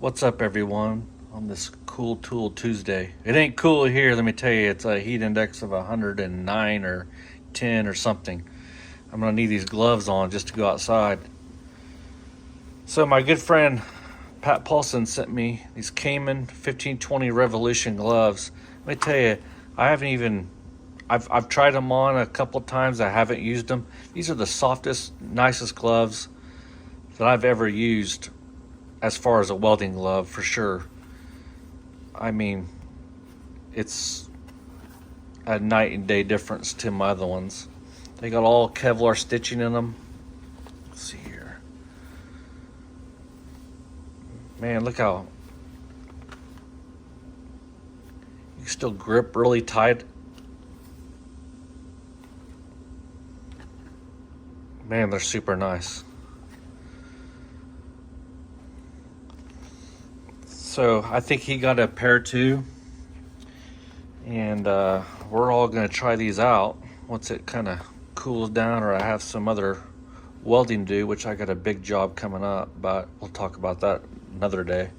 What's up, everyone, on this Cool Tool Tuesday? It ain't cool here, let me tell you. It's a heat index of 109 or 10 or something. I'm going to need these gloves on just to go outside. So my good friend Pat Paulson sent me these Caiman 1520 Revolution gloves. Let me tell you, I've tried them on a couple of times. I haven't used them. These are the softest, nicest gloves that I've ever used as far as a welding glove, for sure. I mean, it's a night and day difference to my other ones. They got all Kevlar stitching in them. Let's see here. Man, look how you can still grip really tight. Man, they're super nice. So I think he got a pair too, and we're all gonna try these out once it kind of cools down, or I have some other welding to do, which I got a big job coming up, but we'll talk about that another day.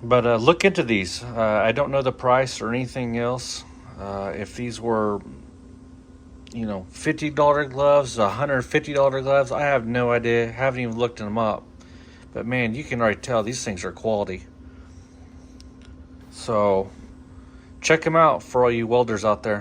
But look into these. I don't know the price or anything else. If these were, $50 gloves, $150 gloves, I have no idea. Haven't even looked them up. But man, you can already tell these things are quality. So check them out for all you welders out there.